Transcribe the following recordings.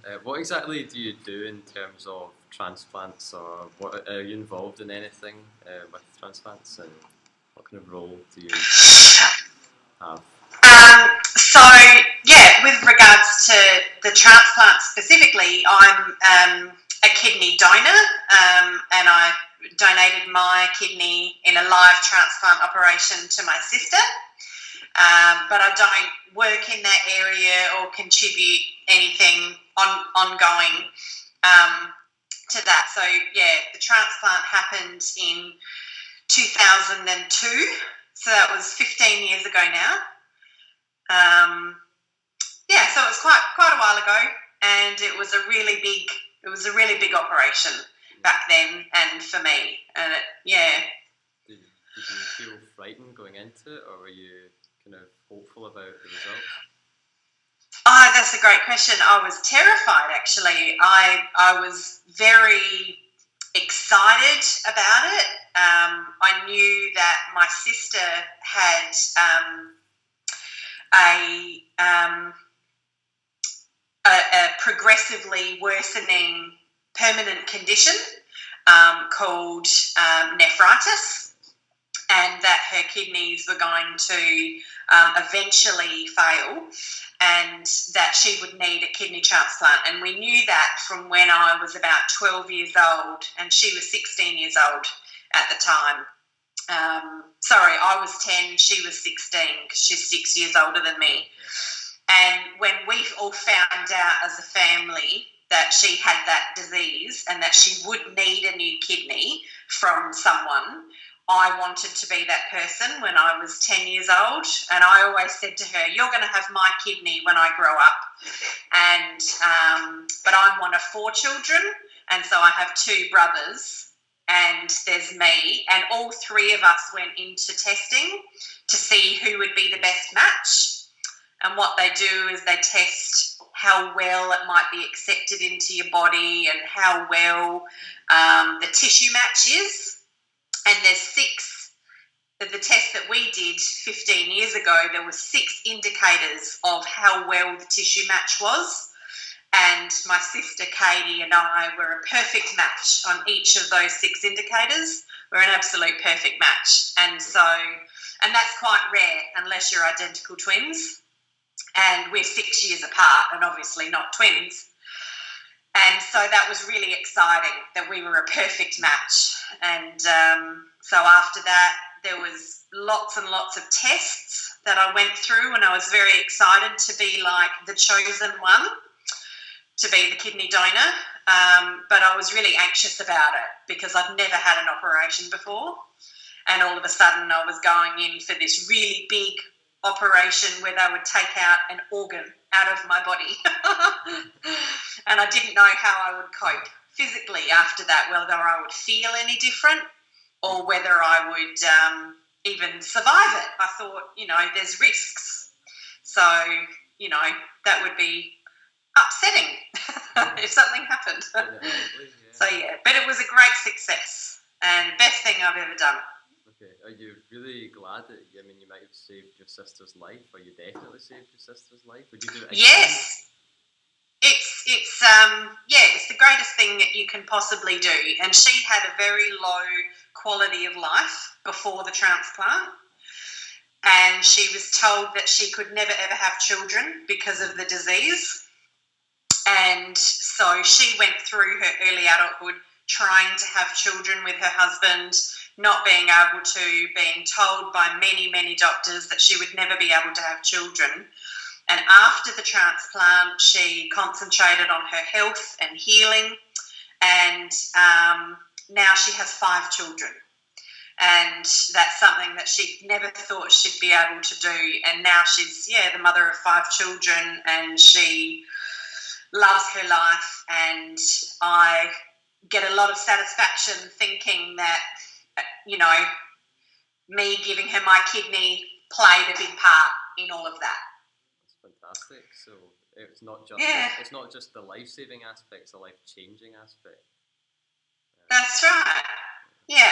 then. What exactly do you do in terms of transplants, or what are you involved in anything with transplants, and what kind of role do you have? So, yeah, with regards to the transplant specifically, I'm a kidney donor, and I donated my kidney in a live transplant operation to my sister. But I don't work in that area or contribute anything ongoing to that. So, yeah, the transplant happened in 2002, so that was 15 years ago now. Yeah, so it was quite a while ago, and it was a really big operation back then, and for me, and yeah. Did you feel frightened going into it, or were you kind of hopeful about the results? Oh, that's a great question. I was terrified, actually. I was very excited about it. I knew that my sister had a progressively worsening permanent condition called nephritis, and that her kidneys were going to eventually fail, and that she would need a kidney transplant. And we knew that from when I was about 12 years old, and she was 16 years old at the time. Sorry, I was 10, she was 16, because she's 6 years older than me. And when we all found out as a family that she had that disease and that she would need a new kidney from someone, I wanted to be that person when I was 10 years old. And I always said to her, you're going to have my kidney when I grow up. And but I'm one of 4 children, and so I have 2 brothers, and there's me, and all 3 of us went into testing to see who would be the best match. And what they do is they test how well it might be accepted into your body and how well the tissue match is. And there's 6, the test that we did 15 years ago, there were 6 indicators of how well the tissue match was. And my sister Katie and I were a perfect match on each of those 6 indicators. We're an absolute perfect match. And that's quite rare unless you're identical twins. And we're 6 years apart, and obviously not twins. And so that was really exciting that we were a perfect match. And so after that, there was lots and lots of tests that I went through, and I was very excited to be like the chosen one to be the kidney donor. But I was really anxious about it because I'd never had an operation before. And all of a sudden I was going in for this really big operation where they would take out an organ out of my body. And I didn't know how I would cope physically after that, whether I would feel any different or whether I would even survive it. I thought, there's risks. So, that would be upsetting if something happened. So, yeah, but it was a great success and best thing I've ever done. Okay, are you really glad that, you might have saved your sister's life, or you definitely saved your sister's life? Would you do it again? Yes. It's the greatest thing that you can possibly do. And she had a very low quality of life before the transplant. And she was told that she could never ever have children because of the disease. And so she went through her early adulthood trying to have children with her husband, not being able to, being told by many, many doctors that she would never be able to have children. And after the transplant, she concentrated on her health and healing, and now she has 5 children. And that's something that she never thought she'd be able to do. And now she's, the mother of 5 children, and she loves her life. And I get a lot of satisfaction thinking that, me giving her my kidney played a big part in all of that. That's fantastic. So it's not just the life-saving aspect, it's a life-changing aspect. That's right. Yeah.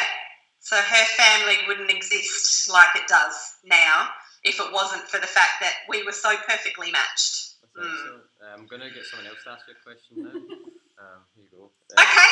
So her family wouldn't exist like it does now if it wasn't for the fact that we were so perfectly matched. That's excellent. I'm going to get someone else to ask you a question now. Here you go. Okay.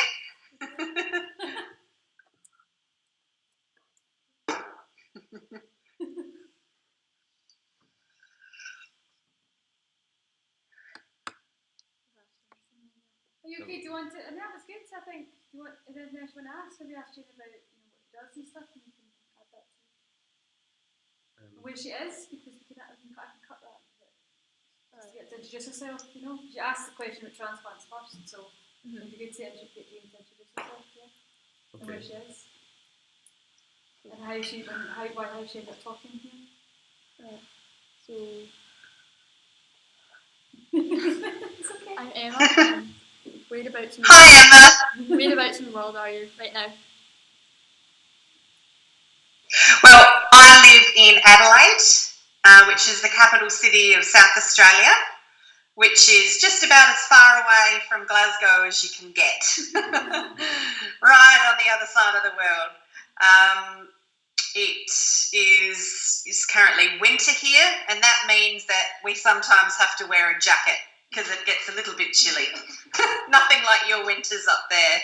Are you okay? Do you want to? And that was good. So I think. Do you want? And then there's one asked. Maybe asked Jane about what he does and stuff, and you can add that to where she is, because we can. I can cut that. Just to get to introduce herself, you know. She asked the question about transplants first, so it'd be good to get Jane to introduce herself, yeah, and where she is, and how she ended up talking here. So It's okay. I'm Emma. Whereabouts in Hi, Emma. whereabouts in the world are you right now? Well, I live in Adelaide, which is the capital city of South Australia, which is just about as far away from Glasgow as you can get, right on the other side of the world. It is currently winter here, and that means that we sometimes have to wear a jacket because it gets a little bit chilly. Nothing like your winters up there.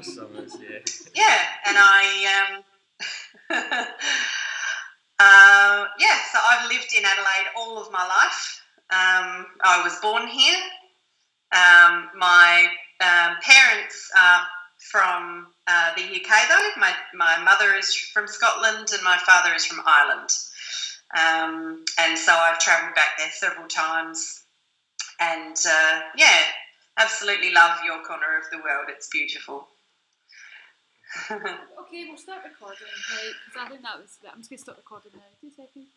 Summers, yeah. Yeah, and so I've lived in Adelaide all of my life. I was born here. My parents are from the UK though. My mother is from Scotland and my father is from Ireland. And so I've travelled back there several times. And absolutely love your corner of the world. It's beautiful. Okay, we'll start recording, right? Because I think that was. I'm just going to stop recording now. 2 seconds.